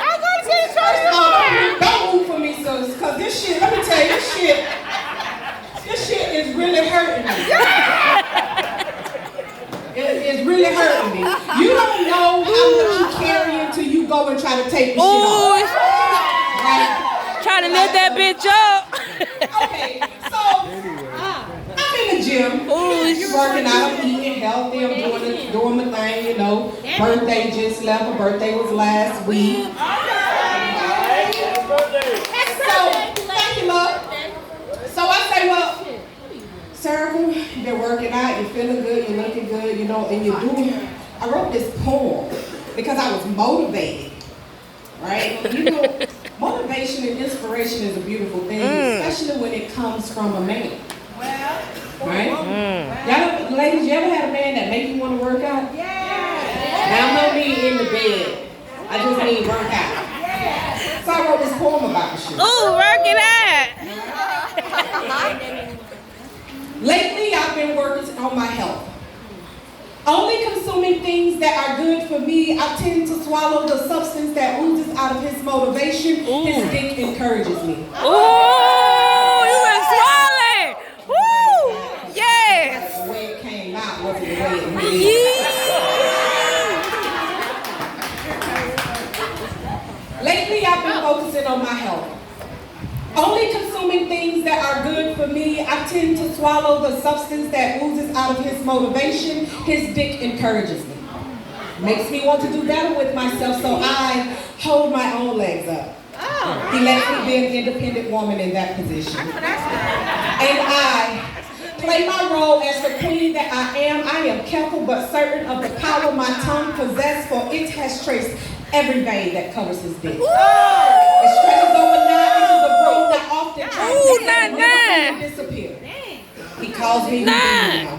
I'm gonna see you. Don't move for me, sis, because this shit, let me tell you, this shit is really hurting me. It's really hurting me. You don't know how much you carry until you go and try to take the shit off. Right? Trying to lift that bitch up. Okay, so I'm in the gym. You're working out, I'm eating healthy, I'm doing my thing, you know. Birthday just left, my birthday was last week. So, thank you, love. So I say, well, Circle, you've been working out, you're feeling good, you're looking good, you know, and you're doing. I wrote this poem because I was motivated, right? You know, motivation and inspiration is a beautiful thing, especially when it comes from a man. Right? Y'all, ladies, you ever had a man that make you want to work out? Yeah. Now, I'm not mean in the bed. I just mean work out. Yeah. So I wrote this poem about the shit. Ooh, working out. Lately, I've been working on my health. Only consuming things that are good for me. I tend to swallow the substance that oozes out of his motivation. His dick encourages me. Ooh, you been swallowing. Woo! Yes. The way it came out wasn't the way it really Lately, I've been focusing on my health. Only consuming things that are good for me. I tend to swallow the substance that oozes out of his motivation. His dick encourages me. Makes me want to do better with myself, so I hold my own legs up. He lets me be an independent woman in that position. And I play my role as the queen that I am. I am careful but certain of the power my tongue possesses, for it has traced every vein that covers his dick. It stretches over 9 inches of road that often tries to disappear. He calls me now.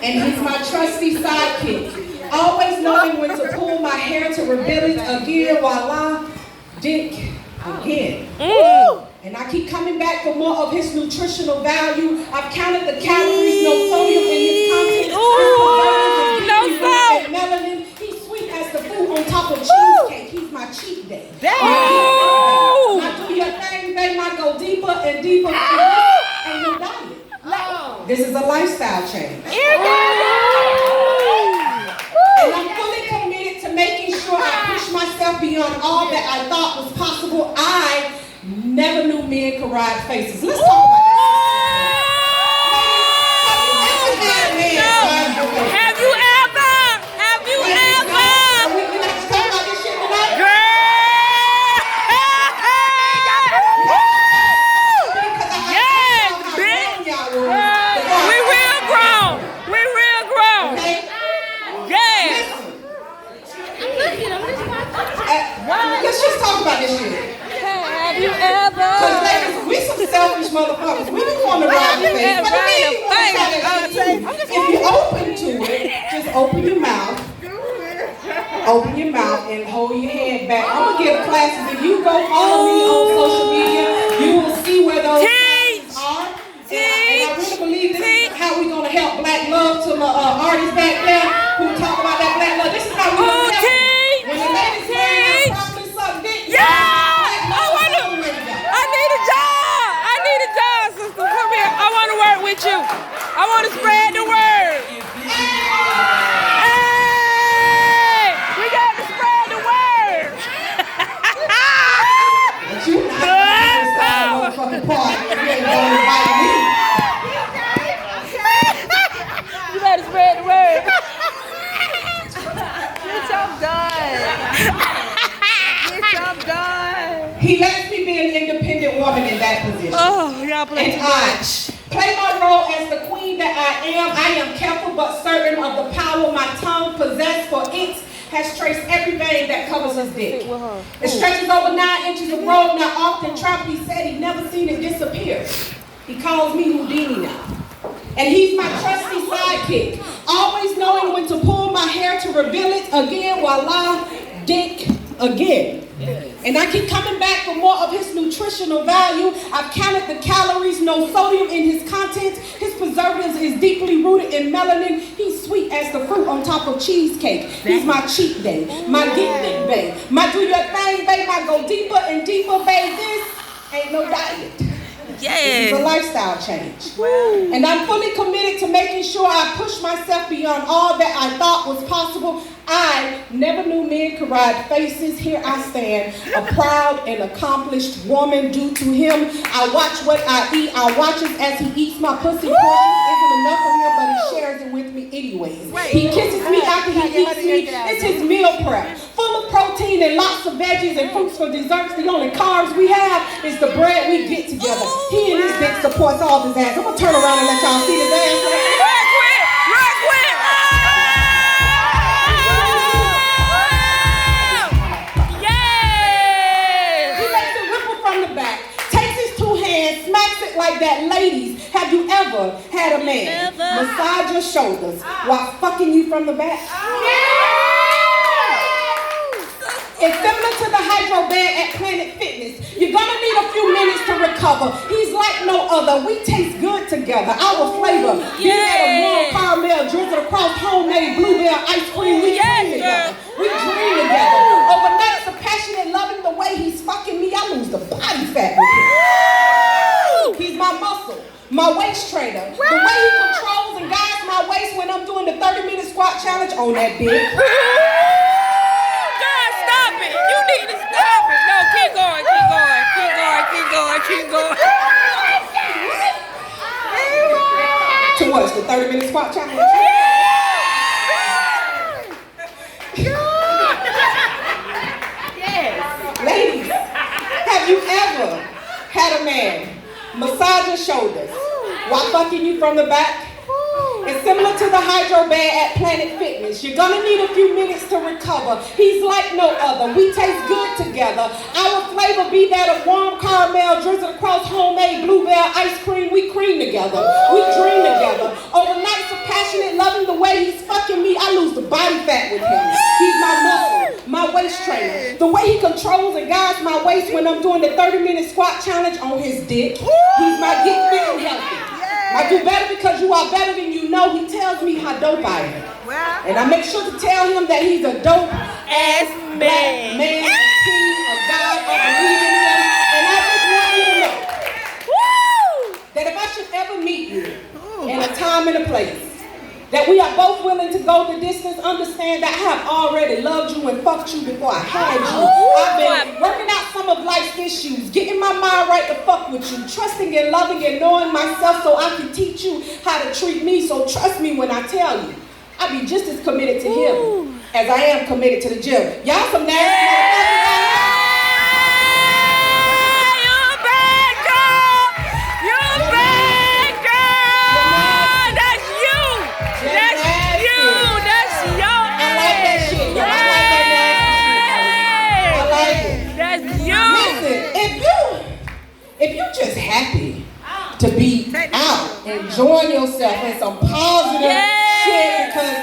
And he's my trusty sidekick, always knowing when to pull my hair to reveal it again, voila, dick again. And I keep coming back for more of his nutritional value. I've counted the calories, no sodium in his content. No salt. Melanin. He's sweet as the food on top of cheesecake. He's my cheat day. Now do your thing, baby. I go deeper and deeper and your diet. This is a lifestyle change. And I'm fully committed to making sure I push myself beyond all that I thought was possible. I never knew men could ride faces. Let's talk about this. Have you ever? We like to talk about this shit tonight? Girl! Yes, bitch! We real grown. Okay? Yes. Let's just talk about this shit. Have you ever? Because ladies, we some selfish motherfuckers. We don't want to ride the face. But if you're open to it, just open your mouth. Open your mouth and hold your head back. I'm going to give classes. If you go follow me on social media, you will see where those classes are. And I really believe this is how we're going to help black love to my artists back there who talk about that black love. This is how we're going to help them. When the ladies say properly suck dick, I need a job, sister. Come here. I want to work with you. I want to spread the word. Hey, we got to spread the word. But you not motherfucking party. You ain't going to invite me. You got to spread the word. Bitch, I'm done. Bitch, I'm done. He lets me be an independent woman in that position. Oh, y'all play And too I much. play my role as the queen that I am. I am careful but certain of the power my tongue possesses, for it has traced every vein that covers his dick. It stretches over 9 inches of road. Now often trapped, he said he never seen it disappear. He calls me Houdini now. And he's my trusty sidekick, always knowing when to pull my hair to reveal it again, voila, dick again. And I keep coming back for more of his nutritional value. I've counted the calories, no sodium in his contents. His preservatives is deeply rooted in melanin. He's sweet as the fruit on top of cheesecake. He's my cheat day, my get big babe, my do your thing babe, my go deeper and deeper babe. This ain't no diet. This is a lifestyle change. And I'm fully committed to making sure I push myself beyond all that I thought was possible. I never knew men could ride faces. Here I stand, a proud and accomplished woman due to him. I watch what I eat. I watch it as he eats my pussy. Portions isn't enough for him, but he shares it with me anyways. He kisses me after he eats me. It's his meal prep, full of protein and lots of veggies and fruits for desserts. The only carbs we have is the bread we get together. He and his dick supports all his ass. I'm gonna turn around and let y'all see his ass. Smacks it like that. Ladies, have you ever had a man massage your shoulders while fucking you from the back? It's similar to the hydro bed at Planet Fitness. You're gonna need a few minutes to recover. He's like no other. We taste good together. Our flavor. Be that a warm caramel drizzled across homemade blueberry ice cream. We dream together. We dream together. Overnights of passionate loving. The way he's fucking me, I lose the body fat with him. He's my muscle, my waist trainer. The way he controls and guides my waist when I'm doing the 30-minute squat challenge on that bitch. God, stop it. You need to stop it. No, keep going, keep going, keep going, keep going, keep going. Towards the 30-minute squat challenge. Ladies, have you ever had a man massage your shoulders while fucking you from the back? It's similar to the hydro bed at Planet Fitness. You're gonna need a few minutes to recover. He's like no other. We taste good together. Our flavor be that of warm caramel drizzled across homemade blueberry ice cream. We cream together. We dream together. Overnights of passionate loving. The way he's fucking me, I lose the body fat with him. He's my muscle, my waist trainer. The way he controls and guides my waist when I'm doing the 30-minute squat challenge on his dick. He's my get fit and healthy. I do better because you are better than you know. He tells me how dope I am. And I make sure to tell him that he's a dope ass black man, king of God, I believe in him. And I just want you to know that if I should ever meet you in a time and a place, that we are both willing to go the distance, understand that I have already loved you and fucked you before I had you. I've been working out some of life's issues, getting my mind right to fuck with you, trusting and loving and knowing myself so I can teach you how to treat me. So trust me when I tell you, I be just as committed to him as I am committed to the gym. Y'all some nasty motherfuckers. If you're just happy to be out, enjoying yourself and some positive shit, because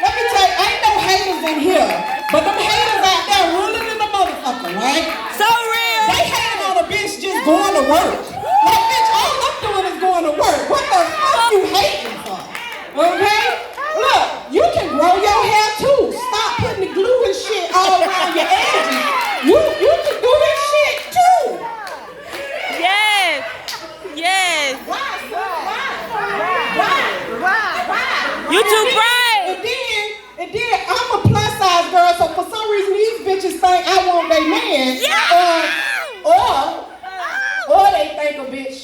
let me tell you, ain't no haters in here, but them haters out there ruling in the motherfucker, right? So real. They hate on a bitch just going to work. Like, bitch, all I'm doing is going to work. What the fuck you hating for? Okay? Look, you can grow your hair too. Stop putting the glue and shit all around your edges. You can do this shit too. Yes. Yes. Why? You too bright. And then I'm a plus size girl, so for some reason these bitches think I want their man. Or they think a bitch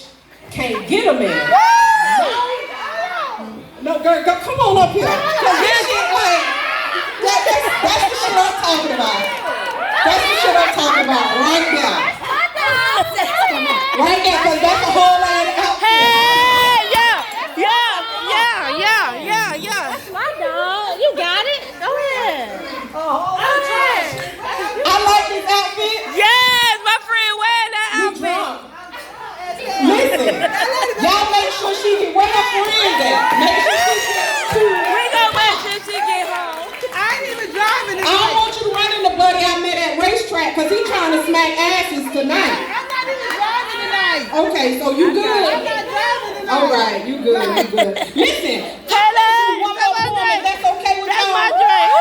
can't get a man. No, girl, come on up here. Cause this shit like that's the shit I'm talking about. That's the shit I'm talking about right now. Right there, because that's a whole lot of outfit. Hey, yeah. That's my dog. You got it? Go ahead. I like this outfit. Yes, my friend wearing that outfit. Listen, y'all make sure she can wear her friend that. Make sure she can. We gonna tonight. I'm not even driving tonight. Okay, so you I'm good. not driving tonight. All right, you good, you good. Listen, Taylor, one more that's my point, drink. that's okay with That's y'all. my drink.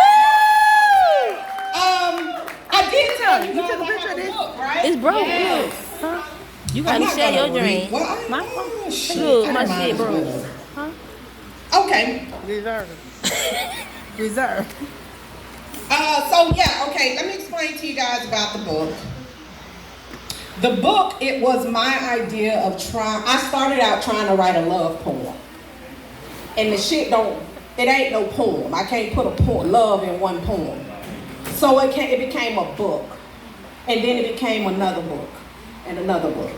I did tell you You guys took a I picture have of this? book, right? It's broke. Yes. Look. Huh? You I'm gotta not share your gonna drink. read. Well, My shit, Look, I my might shit as broke. well. Huh? Okay. Reserve. So yeah, okay, let me explain to you guys about the book. The book, it was my idea of I started out trying to write a love poem. And the shit it ain't no poem. I can't put love in one poem. So it became a book. And then it became another book. And another book.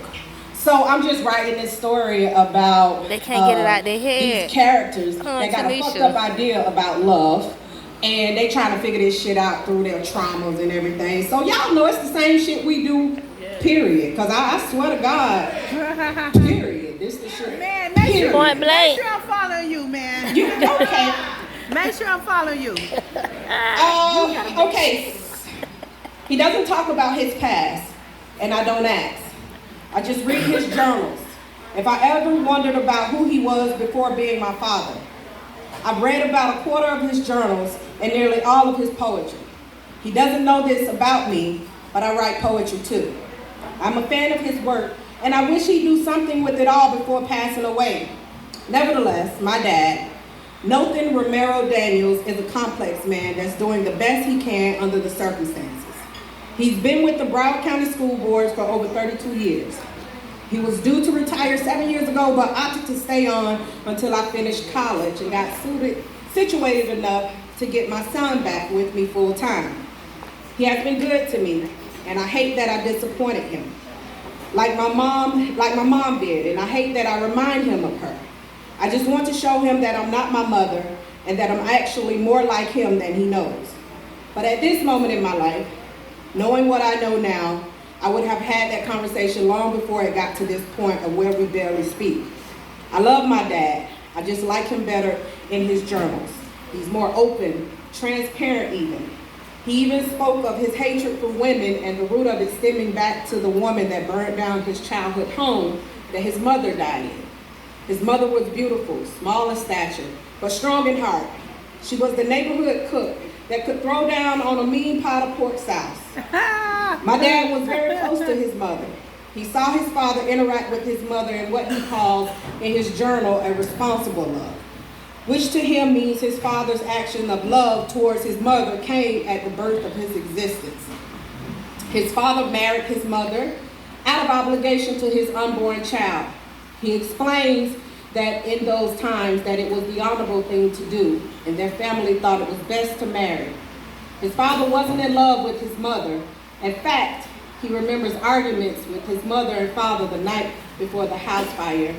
So I'm just writing this story about They can't get it out their head. These characters Come on, that got a Tanisha. fucked up idea about love. And they trying to figure this shit out through their traumas and everything. So y'all know it's the same shit we do, period. Because I swear to God, period. This the shit. Man, make sure, Point blank. make sure I'm following you, man. You, okay. Make sure I'm following you. Okay. He doesn't talk about his past, and I don't ask. I just read his journals. If I ever wondered about who he was before being my father, I've read about a quarter of his journals and nearly all of his poetry. He doesn't know this about me, but I write poetry too. I'm a fan of his work, and I wish he'd do something with it all before passing away. Nevertheless, my dad, Nathan Romero Daniels, is a complex man that's doing the best he can under the circumstances. He's been with the Broward County School Boards for over 32 years. He was due to retire 7 years ago, but opted to stay on until I finished college and got situated enough to get my son back with me full time. He has been good to me, and I hate that I disappointed him. Like my mom did, and I hate that I remind him of her. I just want to show him that I'm not my mother and that I'm actually more like him than he knows. But at this moment in my life, knowing what I know now, I would have had that conversation long before it got to this point of where we barely speak. I love my dad. I just like him better in his journals. He's more open, transparent even. He even spoke of his hatred for women and the root of it stemming back to the woman that burned down his childhood home that his mother died in. His mother was beautiful, small in stature, but strong in heart. She was the neighborhood cook that could throw down on a mean pot of pork sauce. My dad was very close to his mother. He saw his father interact with his mother in what he calls in his journal a responsible love, which to him means his father's action of love towards his mother came at the birth of his existence. His father married his mother out of obligation to his unborn child. He explains that in those times that it was the honorable thing to do, and their family thought it was best to marry. His father wasn't in love with his mother. In fact, he remembers arguments with his mother and father the night before the house fire,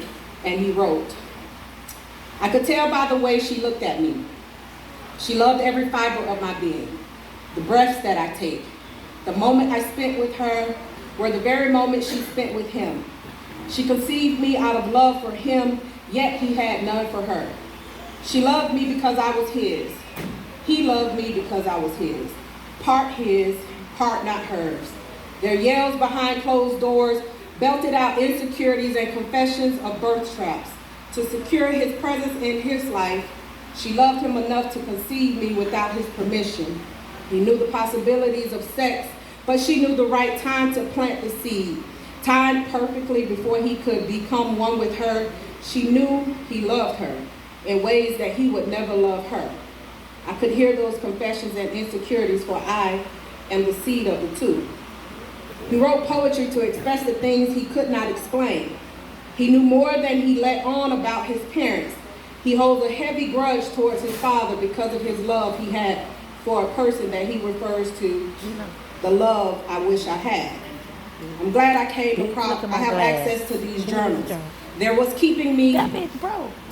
and he wrote, I could tell by the way she looked at me. She loved every fiber of my being. The breaths that I take, the moment I spent with her were the very moment she spent with him. She conceived me out of love for him, yet he had none for her. She loved me because I was his. He loved me because I was his. Part his, part not hers. Their yells behind closed doors belted out insecurities and confessions of birth traps. To secure his presence in his life, she loved him enough to conceive me without his permission. He knew the possibilities of sex, but she knew the right time to plant the seed. Timed perfectly before he could become one with her, she knew he loved her in ways that he would never love her. I could hear those confessions and insecurities, for I am the seed of the two. He wrote poetry to express the things he could not explain. He knew more than he let on about his parents. He holds a heavy grudge towards his father because of his love he had for a person that he refers to, the love I wish I had. I'm glad I came across, I have access to these journals. There was keeping me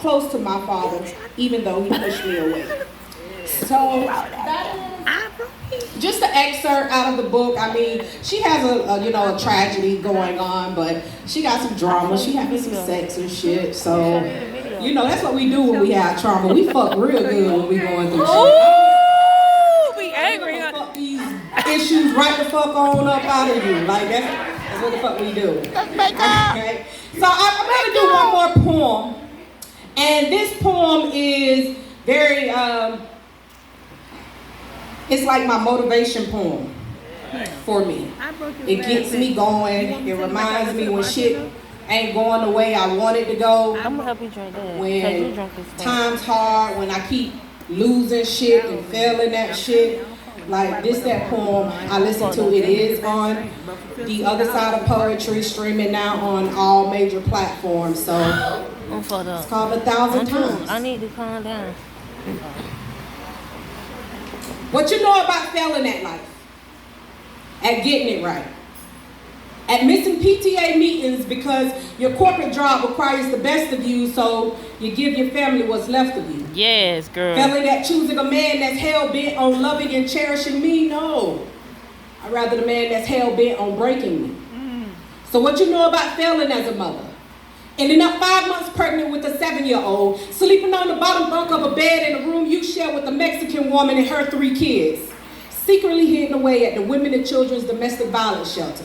close to my father, even though he pushed me away. So, just an excerpt out of the book. I mean, she has a tragedy going on, but she got some drama. She having some sex and shit. So, that's what we do when we have trauma. We fuck real good when we going through shit. Ooh, be angry, huh? Fuck these issues right the fuck on up out of you. Like that's That's what the fuck we do. Okay. So I'm gonna do one more poem. And this poem is very, it's like my motivation poem for me. It gets me going. It reminds me when shit ain't going the way I want it to go. I'm gonna help you drink that. When time's hard, when I keep losing shit and failing that shit. Like this, that poem I listen to, it is on the other side of poetry, streaming now on all major platforms. So it's called 1,000 Times. I need to calm down. What you know about failing at life? At getting it right. At missing PTA meetings because your corporate job requires the best of you, so you give your family what's left of you. Yes, girl. Failing at choosing a man that's hell-bent on loving and cherishing me? No. I'd rather the man that's hell-bent on breaking me. So what you know about failing as a mother? Ending up 5 months pregnant with a 7-year-old, sleeping on the bottom bunk of a bed in a room you share with a Mexican woman and her 3 kids, secretly hidden away at the Women and Children's Domestic Violence Shelter.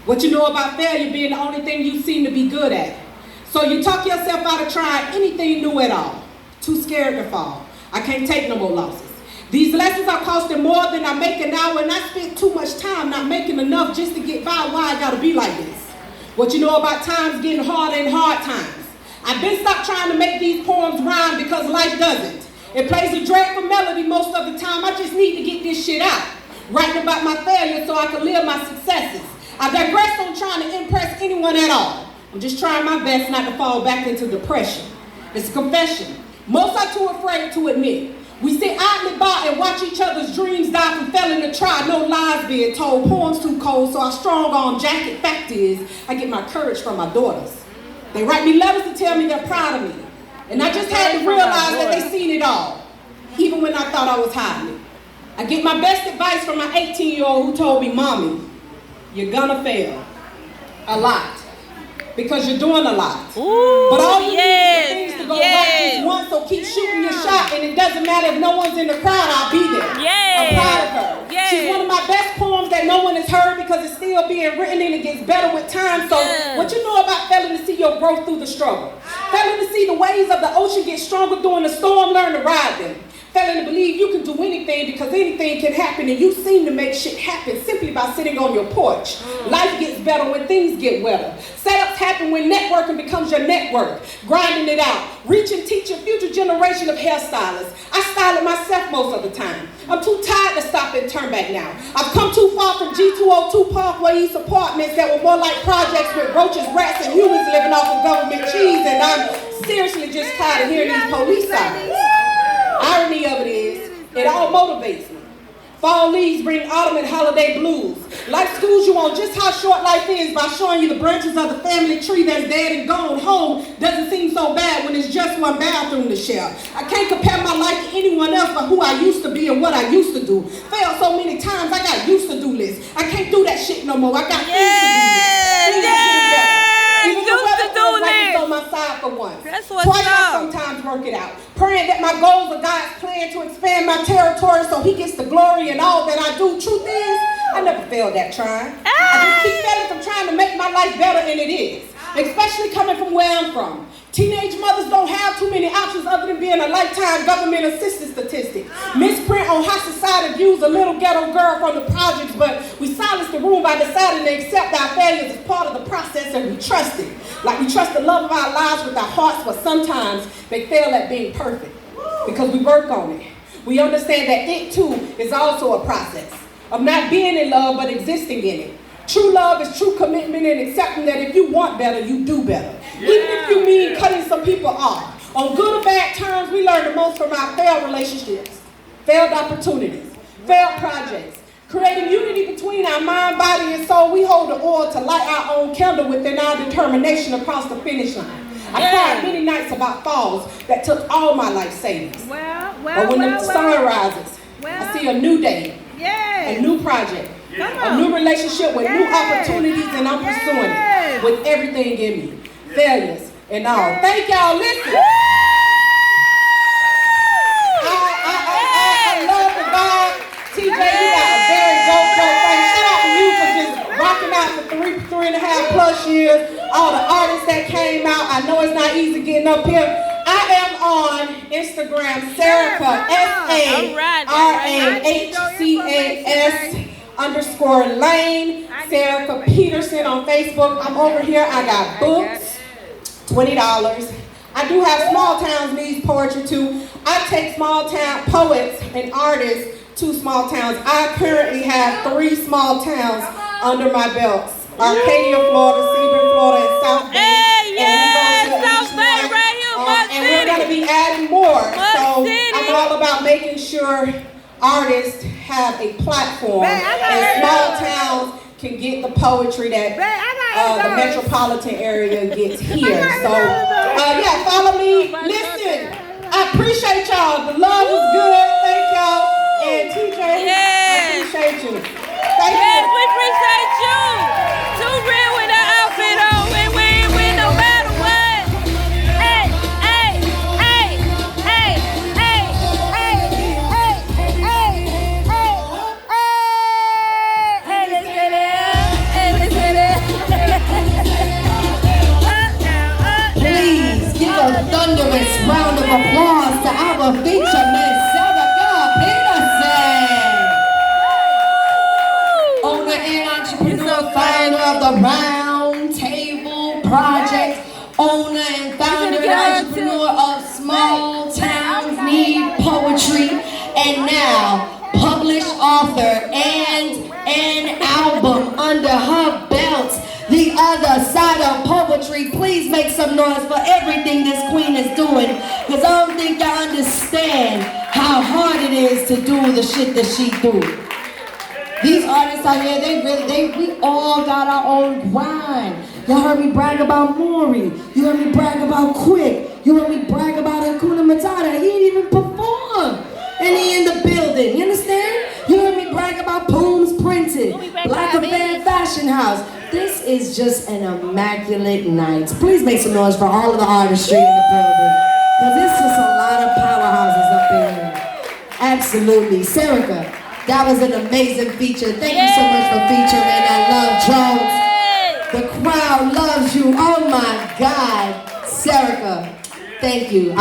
What you know about failure being the only thing you seem to be good at. So you talk yourself out of trying anything new at all. Too scared to fall. I can't take no more losses. These lessons are costing more than I make an hour, and I spent too much time not making enough just to get by. Why I gotta be like this? What you know about times getting harder and hard times. I've been stopped trying to make these poems rhyme because life doesn't. It plays a dreadful melody most of the time. I just need to get this shit out. Writing about my failures so I can live my successes. I digress on trying to impress anyone at all. I'm just trying my best not to fall back into depression. It's a confession. Most are too afraid to admit. We sit idly by and watch each other's dreams die from failing to try. No lies being told, poems too cold, so our strong arm jacket. Fact is, I get my courage from my daughters. They write me letters to tell me they're proud of me. And I just had to realize that they seen it all, even when I thought I was hiding it. I get my best advice from my 18-year-old who told me, Mommy, you're gonna fail. A lot. Because you're doing a lot. Ooh, but all you need is things to go right just once, so keep shooting your shot, and it doesn't matter if no one's in the crowd, I'll be there. I'm proud of her. She's one of my best poems that no one has heard because it's still being written and it gets better with time. So what you know about failing to see your growth through the struggle? Failing to see the waves of the ocean get stronger during the storm, learn to ride them. Failing to believe you can do anything because anything can happen, and you seem to make shit happen simply by sitting on your porch. Life gets better when things get wetter. Setups happen when networking becomes your network. Grinding it out. Reach and teach a future generation of hairstylists. I style it myself most of the time. I'm too tired to stop and turn back now. I've come too far from G202 Parkway East apartments that were more like projects with roaches, rats, and humans living off of government cheese, and I'm seriously just tired of hearing these police sirens. Irony of it is, it all motivates me. Fall leaves bring autumn and holiday blues. Life schools you on just how short life is by showing you the branches of the family tree that's dead and gone. Home doesn't seem so bad when it's just one bathroom to share. I can't compare my life to anyone else but who I used to be and what I used to do. Failed so many times, I got used to do lists. I can't do that shit no more. I got things to do. Even the weather feels like it's on my side for once. Twice I sometimes work it out. Praying that my goals are God's plan to expand my territory so he gets the glory in all that I do. Truth is, I never failed that trying. I just keep failing from trying to make my life better than it is. Especially coming from where I'm from. Teenage mothers don't have too many options other than being a lifetime government assistant statistic. Misprint on how society views a little ghetto girl from the projects, but we silence the room by deciding to accept our failures as part of the process and we trust it. Like we trust the love of our lives with our hearts, but sometimes they fail at being perfect because we work on it. We understand that it too is also a process of not being in love but existing in it. True love is true commitment and accepting that if you want better, you do better. Even if you mean cutting some people off. On good or bad terms, we learn the most from our failed relationships, failed opportunities, failed projects. Creating unity between our mind, body, and soul, we hold the oil to light our own candle within our determination across the finish line. I cried many nights about falls that took all my life savings. But when the sun rises, I see a new day, a new project, a new relationship with new opportunities, and I'm pursuing it with everything in me, failures and all. Thank y'all. Listen. I love the vibe. TJ, you got a very dope thing. Shout out to you for just rocking out for three I know it's not easy getting up here. I am on Instagram, Serica, SARAHCAS _Serica Peterson on Facebook. I'm over here. I got books, $20. I do have Small Towns Needs Poetry too. I take small town poets and artists to small towns. I currently have 3 small towns under my belts. Arcadia, Florida, Sebring, Florida, and South Bay. Hey, And we go yeah, to South each Bay one, right here, Mud and we're going to City. be adding more. Mud So City. I'm all about making sure artists have a platform Man, I got and it. small towns can get the poetry that Man, I got the $8. metropolitan area gets here. So yeah, follow me. Listen, I appreciate y'all. The love was good. Thank y'all. And TJ, Yes. I appreciate you. Thank Yes, you. we appreciate you. Too real with that outfit on. We win no matter what. Hey, hey, hey, hey, hey, hey, hey, hey, hey, hey, let's get it. Hey, let's get it. Please give a thunderous round of applause to our feature, Miss Serica Peterson. Owner and entrepreneur, founder of the Round Table Project, owner and founder and entrepreneur of Small Towns Need Poetry, and now published author and an album under her belt. The Other Side of Poetry. Please make some noise for everything this queen is doing, because I don't think y'all understand how hard it is to do the shit that she do. These artists out here, we all got our own grind. Y'all heard me brag about Maury. You heard me brag about Quick. You heard me brag about Hakuna Matata. He didn't even perform. And he in the building, you understand? You heard me brag about Pooms Printed, Black Affair Fashion House. This is just an immaculate night. Please make some noise for all of the artistry in the building, because there's just a lot of powerhouses up in here. Absolutely. Serica, that was an amazing feature. Thank you so much for featuring I Love Jones. The crowd loves you. Oh my God. Serica, thank you.